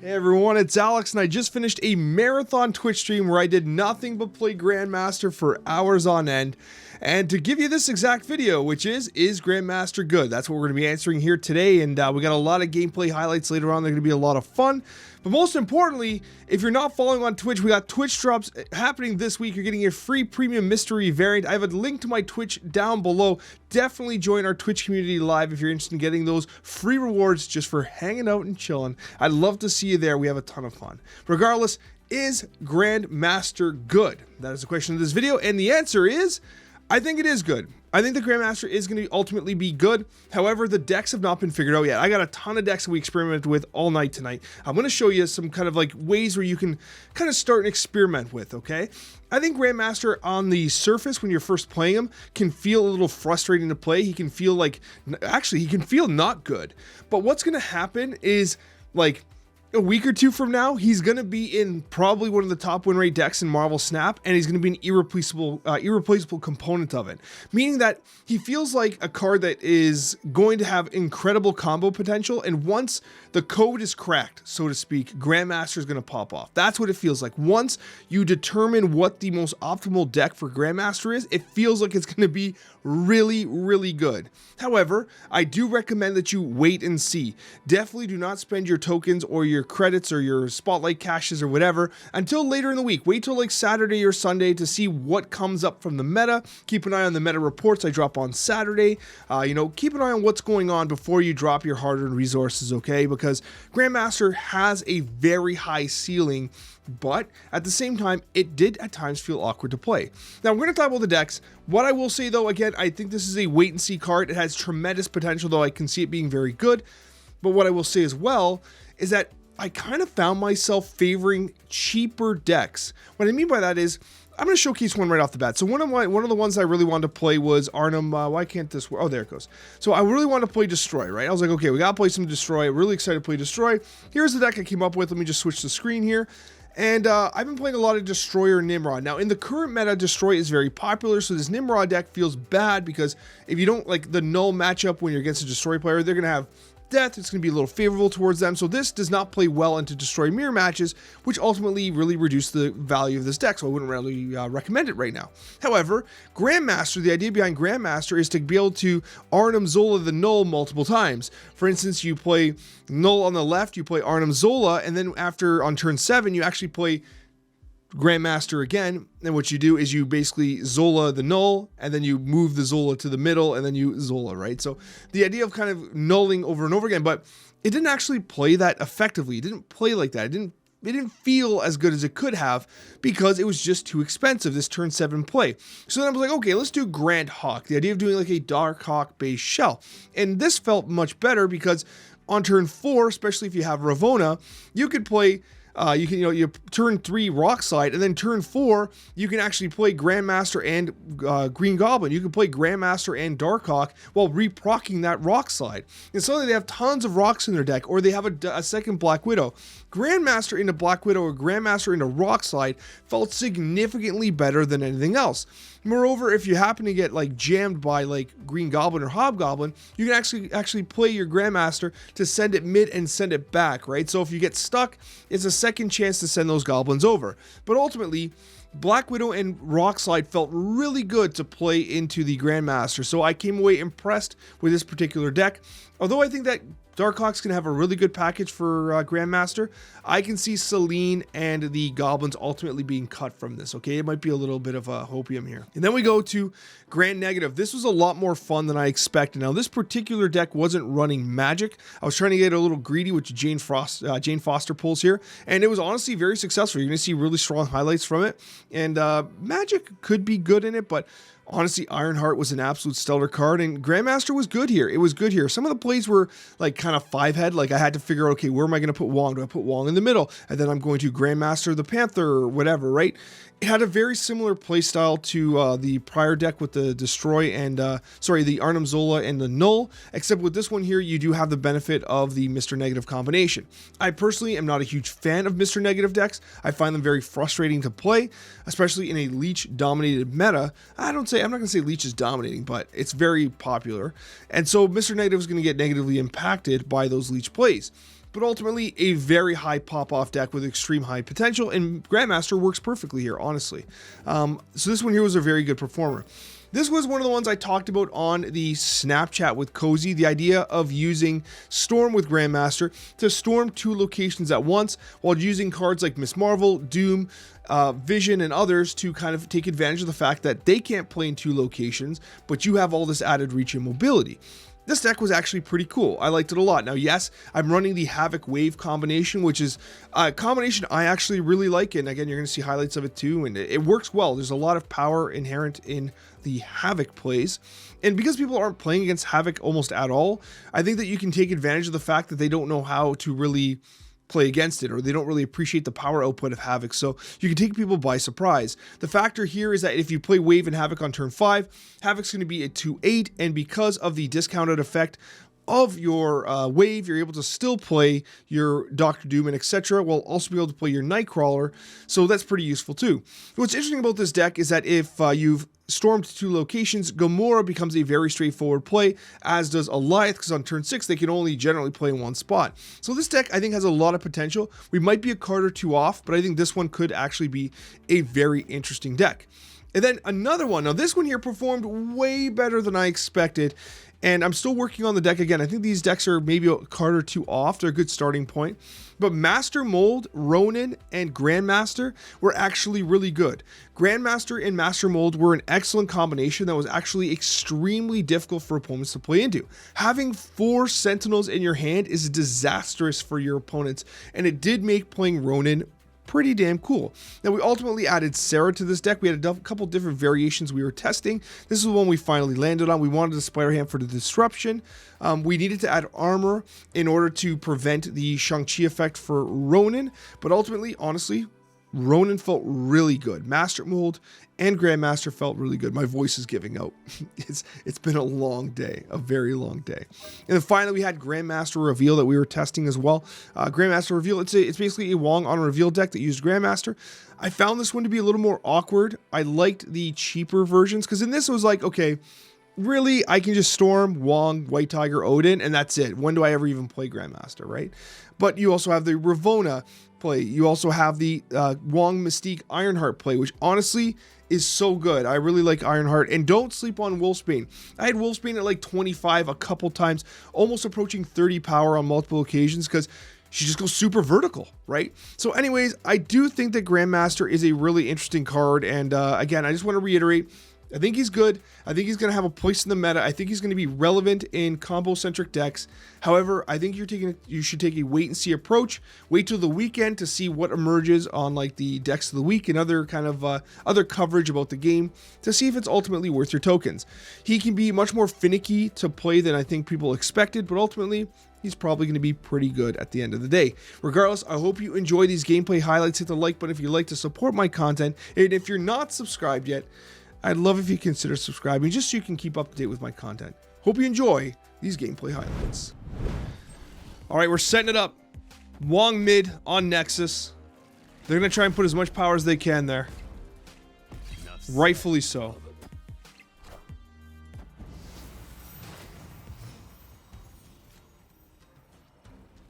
Hey everyone, it's Alex and I just finished a marathon Twitch stream where I did nothing but play Grandmaster for hours on end. And to give you this exact video, which is Grandmaster good? That's what we're going to be answering here today, and we got a lot of gameplay highlights later on. They're going to be a lot of fun. But most importantly, if you're not following on Twitch, we got Twitch drops happening this week. You're getting a free premium mystery variant. I have a link to my Twitch down below. Definitely join our Twitch community live if you're interested in getting those free rewards just for hanging out and chilling. I'd love to see you there. We have a ton of fun. Regardless, is Grandmaster good? That is the question of this video, and the answer is, I think it is good. I think the Grandmaster is going to ultimately be good. However, the decks have not been figured out yet. I got a ton of decks that we experimented with all night tonight. I'm going to show you some kind of like ways where you can kind of start and experiment with, okay? I think Grandmaster on the surface when you're first playing him can feel a little frustrating to play. He can feel like, actually, he can feel not good. But what's going to happen is like, a week or two from now, he's going to be in probably one of the top win rate decks in Marvel Snap, and he's going to be an irreplaceable component of it. Meaning that he feels like a card that is going to have incredible combo potential, and once the code is cracked, so to speak, Grandmaster is going to pop off. That's what it feels like. Once you determine what the most optimal deck for Grandmaster is, it feels like it's going to be really, really good. However, I do recommend that you wait and see. Definitely do not spend your tokens or your credits or your spotlight caches or whatever until later in the week. Wait till like Saturday or Sunday to see what comes up from the meta. Keep an eye on the meta reports I drop on Saturday. Keep an eye on what's going on before you drop your hard-earned resources, okay? Because Grandmaster has a very high ceiling, but at the same time, it did at times feel awkward to play. Now, we're going to talk about the decks. What I will say, though, again, I think this is a wait-and-see card. It has tremendous potential, though I can see it being very good. But what I will say as well is that I kind of found myself favoring cheaper decks. What I mean by that is, I'm going to showcase one right off the bat. So one of the ones I really wanted to play was Arnhem. Why can't this work? Oh, there it goes. So I really wanted to play Destroy, right? I was like, okay, we got to play some Destroy. Really excited to play Destroy. Here's the deck I came up with. Let me just switch the screen here. And I've been playing a lot of Destroyer Nimrod. Now, in the current meta, Destroy is very popular, so this Nimrod deck feels bad because if you don't like the null matchup when you're against a Destroy player, they're going to have death. It's going to be a little favorable towards them. So this does not play well into Destroy mirror matches, which ultimately really reduce the value of this deck. So I wouldn't really recommend it right now. However, Grandmaster, the idea behind Grandmaster is to be able to Arnhem Zola the null multiple times. For instance, you play null on the left, you play Arnhem Zola, and then after on turn 7, you actually play Grandmaster again, and what you do is you basically Zola the null, and then you move the Zola to the middle, and then you Zola, right? So the idea of kind of nulling over and over again, but it didn't actually play that effectively. It didn't play like that. It didn't feel as good as it could have because it was just too expensive, this turn 7 play. So then I was like, okay, let's do Grandhawk, the idea of doing like a Darkhawk based shell. And this felt much better because on turn 4, especially if you have Ravonna, you could play you turn 3 Rock Slide, and then turn 4 you can actually play Grandmaster and Green Goblin. You can play Grandmaster and Darkhawk while reprocking that Rock Slide. And suddenly they have tons of rocks in their deck, or they have a second Black Widow. Grandmaster into Black Widow or Grandmaster into Rock Slide felt significantly better than anything else. Moreover, if you happen to get like jammed by like Green Goblin or Hobgoblin, you can actually play your Grandmaster to send it mid and send it back, right? So if you get stuck, it's a second chance to send those goblins over. But ultimately, Black Widow and Rock Slide felt really good to play into the Grandmaster. So I came away impressed with this particular deck. Although I think that Darkhawk's going to have a really good package for Grandmaster, I can see Selene and the Goblins ultimately being cut from this, okay? It might be a little bit of a hopium here. And then we go to Grand Negative. This was a lot more fun than I expected. Now, this particular deck wasn't running Magic. I was trying to get a little greedy with Jane Foster pulls here, and it was honestly very successful. You're going to see really strong highlights from it, and Magic could be good in it, but honestly, Ironheart was an absolute stellar card, and Grandmaster was good here. It was good here. Some of the plays were like kind of 5-head. Like I had to figure out, okay, where am I going to put Wong? Do I put Wong in the middle? And then I'm going to Grandmaster the Panther or whatever, right? It had a very similar playstyle to the prior deck with the Destroy and, the Arnhem Zola and the Null, except with this one here, you do have the benefit of the Mr. Negative combination. I personally am not a huge fan of Mr. Negative decks. I find them very frustrating to play, especially in a Leech-dominated meta. I'm not going to say Leech is dominating, but it's very popular. And so Mr. Negative is going to get negatively impacted by those Leech plays. but ultimately a very high pop-off deck with extreme high potential, and Grandmaster works perfectly here, honestly. So this one here was a very good performer. This was one of the ones I talked about on the Snapchat with Cozy, the idea of using Storm with Grandmaster to storm 2 locations at once while using cards like Miss Marvel, Doom, Vision, and others to kind of take advantage of the fact that they can't play in 2 locations, but you have all this added reach and mobility. This deck was actually pretty cool. I liked it a lot. Now, yes, I'm running the Havoc Wave combination, which is a combination I actually really like. And again, you're going to see highlights of it too. And it works well. There's a lot of power inherent in the Havoc plays. And because people aren't playing against Havoc almost at all, I think that you can take advantage of the fact that they don't know how to really play against it, or they don't really appreciate the power output of Havoc, so you can take people by surprise. The factor here is that if you play Wave and Havoc on turn 5, Havoc's going to be a 2/8, and because of the discounted effect of your Wave, you're able to still play your Doctor Doom and etc., while also be able to play your Nightcrawler, so that's pretty useful too. What's interesting about this deck is that if you've stormed 2 locations, Gamora becomes a very straightforward play, as does Alioth, because on turn 6 they can only generally play in 1 spot. So this deck I think has a lot of potential. We might be a card or 2 off, but I think this one could actually be a very interesting deck. And then another one, now this one here performed way better than I expected, and I'm still working on the deck again. I think these decks are maybe a card or 2 off. They're a good starting point. But Master Mold, Ronin, and Grandmaster were actually really good. Grandmaster and Master Mold were an excellent combination that was actually extremely difficult for opponents to play into. Having 4 Sentinels in your hand is disastrous for your opponents, and it did make playing Ronin pretty damn cool. Now, we ultimately added Sarah to this deck. We had a couple different variations we were testing. This is the one we finally landed on. We wanted the Spider-Ham for the disruption. We needed to add armor in order to prevent the Shang-Chi effect for Ronin, but ultimately, honestly, Ronin felt really good. Master Mold and Grandmaster felt really good. My voice is giving out. It's been a long day, a very long day. And then finally, we had Grandmaster Reveal that we were testing as well. Grandmaster Reveal, it's basically a Wong on a Reveal deck that used Grandmaster. I found this one to be a little more awkward. I liked the cheaper versions, because in this it was like, okay, really, I can just Storm, Wong, White Tiger, Odin, and that's it. When do I ever even play Grandmaster, right? But you also have the Ravonna play. You also have the Wong Mystique Ironheart play, which honestly is so good. I really like Ironheart, and don't sleep on Wolfsbane. I had Wolfsbane at like 25 a couple times, almost approaching 30 power on multiple occasions, because she just goes super vertical, right? So anyways, I do think that Grandmaster is a really interesting card, and again, I just want to reiterate, I think he's good. I think he's going to have a place in the meta. I think he's going to be relevant in combo-centric decks. However, I think you should take a wait-and-see approach. Wait till the weekend to see what emerges on like the decks of the week and other kind of other coverage about the game to see if it's ultimately worth your tokens. He can be much more finicky to play than I think people expected, but ultimately, he's probably going to be pretty good at the end of the day. Regardless, I hope you enjoy these gameplay highlights. Hit the like button if you'd like to support my content. And if you're not subscribed yet, I'd love if you consider subscribing just so you can keep up to date with my content. Hope you enjoy these gameplay highlights. All right, we're setting it up. Wong mid on Nexus. They're going to try and put as much power as they can there. Rightfully so.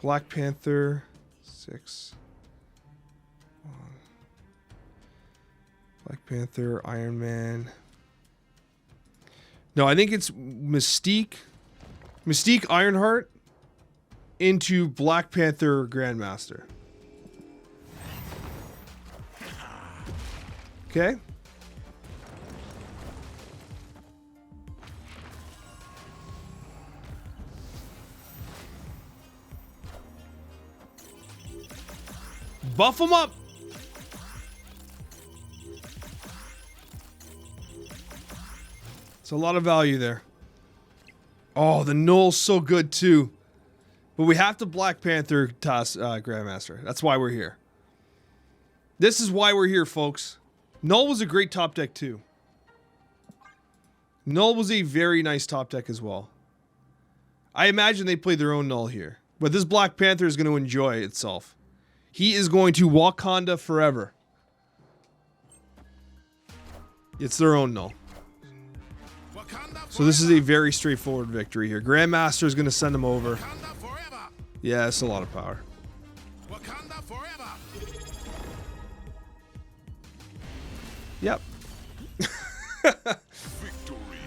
Black Panther, 6. Black Panther, Iron Man. No, I think it's Mystique. Mystique, Ironheart into Black Panther, Grandmaster. Okay. Buff them up. It's a lot of value there. Oh, the Null's so good too. But we have to Black Panther toss Grandmaster. That's why we're here. This is why we're here, folks. Null was a great top deck too. Null was a very nice top deck as well. I imagine they played their own Null here. But this Black Panther is going to enjoy itself. He is going to Wakanda forever. It's their own Null. So this is a very straightforward victory here. Grandmaster is going to send him over. Yeah, it's a lot of power. Wakanda forever. Yep.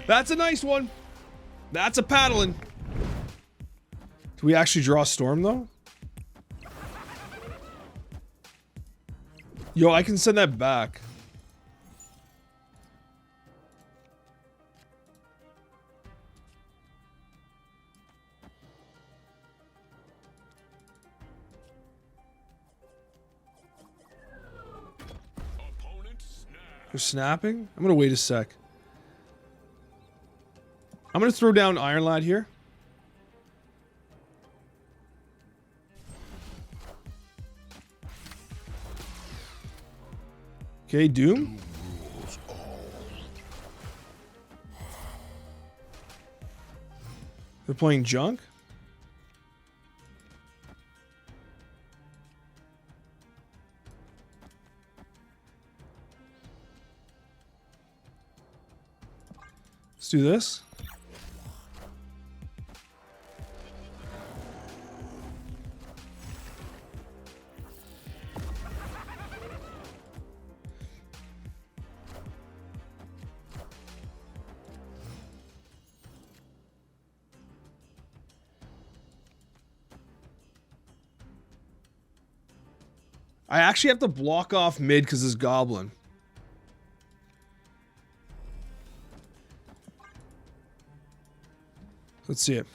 That's a nice one. That's a paddling. Do we actually draw Storm, though? Yo, I can send that back. They're snapping? I'm gonna wait a sec. I'm gonna throw down Iron Lad here. Okay, Doom. They're playing junk. Let's do this. I actually have to block off mid because this goblin. Let's see it.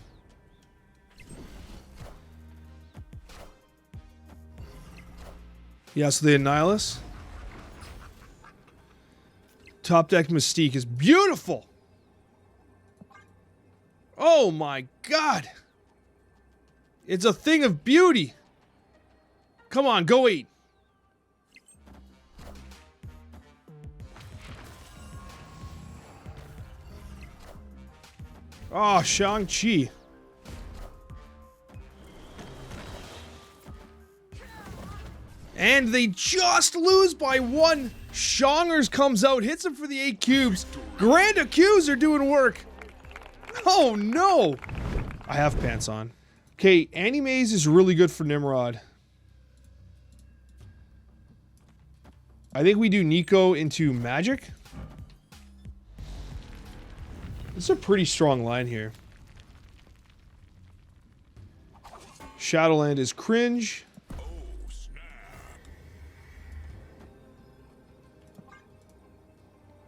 Yeah, so the Annihilus. Top deck Mystique is beautiful. Oh my god. It's a thing of beauty. Come on, go eat. Oh, Shang-Chi. And they just lose by one. Shongers comes out, hits him for the 8 cubes. Grand Accuser doing work. Oh no. I have pants on. Okay, Animaze is really good for Nimrod. I think we do Nico into Magic. This is a pretty strong line here. Shadowland is cringe.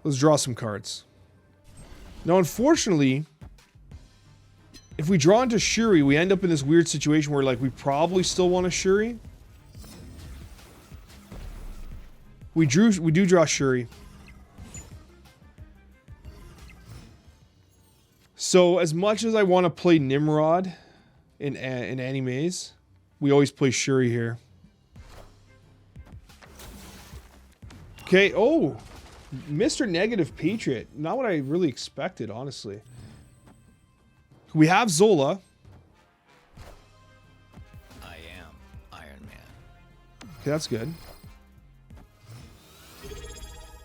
Let's draw some cards. Now, unfortunately, if we draw into Shuri, we end up in this weird situation where, like, we probably still want a Shuri. We do draw Shuri. So, as much as I want to play Nimrod in Animaze, we always play Shuri here. Okay, oh! Mr. Negative Patriot. Not what I really expected, honestly. We have Zola. I am Iron Man. Okay, that's good.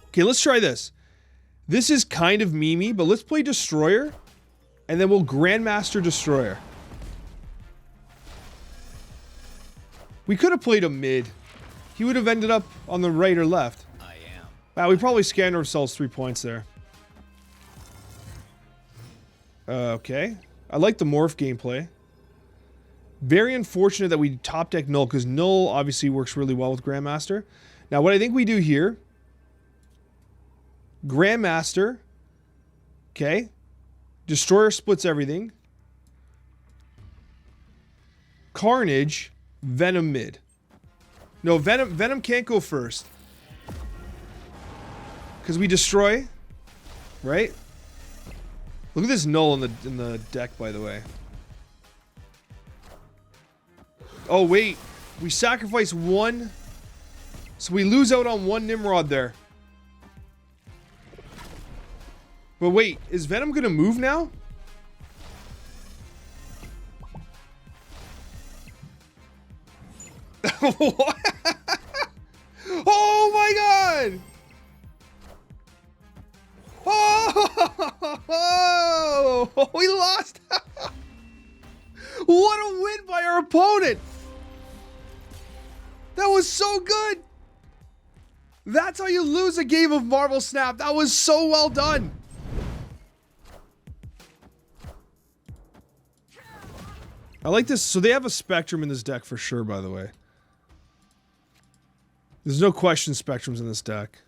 Okay, let's try this. This is kind of memey, but let's play Destroyer. And then we'll Grandmaster Destroyer. We could have played a mid. He would have ended up on the right or left. Wow, we probably scanned ourselves 3 points there. Okay. I like the morph gameplay. Very unfortunate that we top deck Null, because Null obviously works really well with Grandmaster. Now, what I think we do here... Grandmaster. Okay. Destroyer splits everything. Carnage. Venom mid. No, Venom can't go first. Because we destroy, right? Look at this Null in the deck, by the way. Oh wait, we sacrifice one, so we lose out on one Nimrod there. But wait, is Venom gonna move now? What? Oh my god! Oh, we lost. What a win by our opponent! That was so good! That's how you lose a game of Marvel Snap. That was so well done. I like this. So they have a Spectrum in this deck for sure, by the way. There's no question Spectrum's in this deck.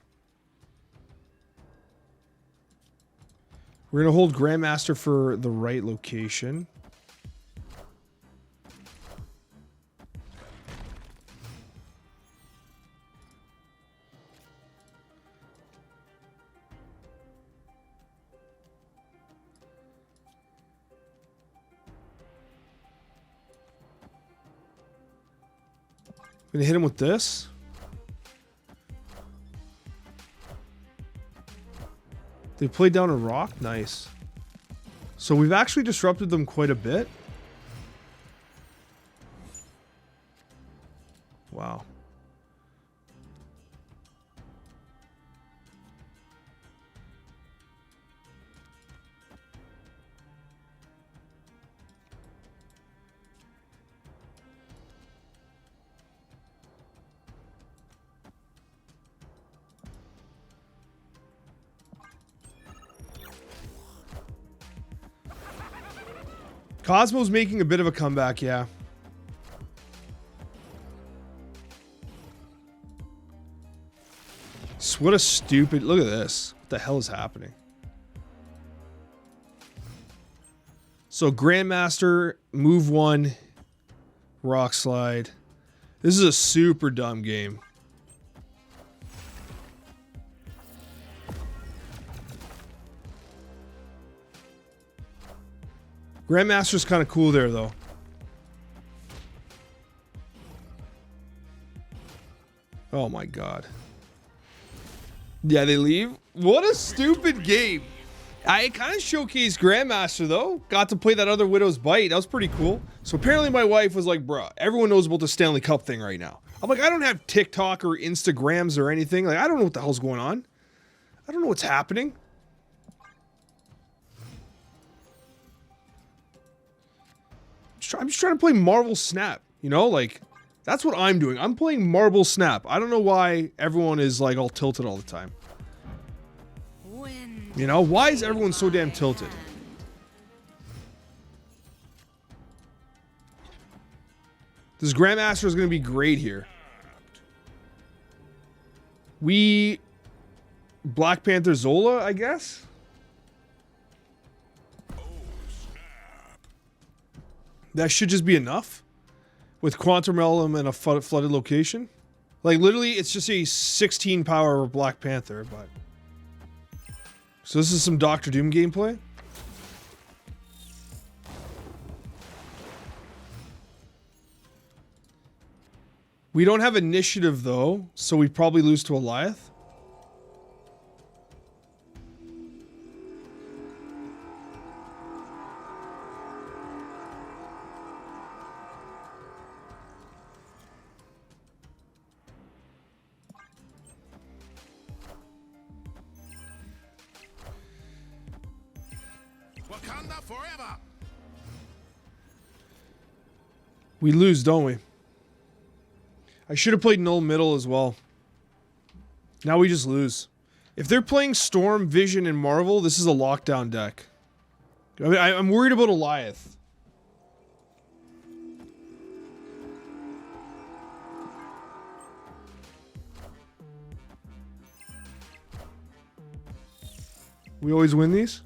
We're going to hold Grandmaster for the right location. Gonna hit him with this. They played down a rock? Nice. So we've actually disrupted them quite a bit. Wow. Cosmo's making a bit of a comeback, yeah. What a stupid... Look at this. What the hell is happening? So, Grandmaster, move 1, rock slide. This is a super dumb game. Grandmaster's kind of cool there, though. Oh my god. Yeah, they leave? What a stupid game. I kind of showcased Grandmaster, though. Got to play that other Widow's Bite. That was pretty cool. So apparently my wife was like, bruh, everyone knows about the Stanley Cup thing right now. I'm like, I don't have TikTok or Instagrams or anything. Like, I don't know what the hell's going on. I don't know what's happening. I'm just trying to play Marvel Snap, you know, like that's what I'm doing. I'm playing Marvel Snap. I don't know why everyone is like all tilted all the time. You know, why is everyone so damn tilted? This Grandmaster is going to be great here. We Black Panther Zola, I guess. That should just be enough with Quantum Realm and a flooded location. Like, literally, it's just a 16 power Black Panther, but... So this is some Doctor Doom gameplay. We don't have initiative, though, so we probably lose to Eliath. Wakanda forever. We lose, don't we? I should have played Null Middle as well. Now we just lose. If they're playing Storm, Vision, and Marvel, this is a lockdown deck. I mean, I'm worried about Eliath. We always win these?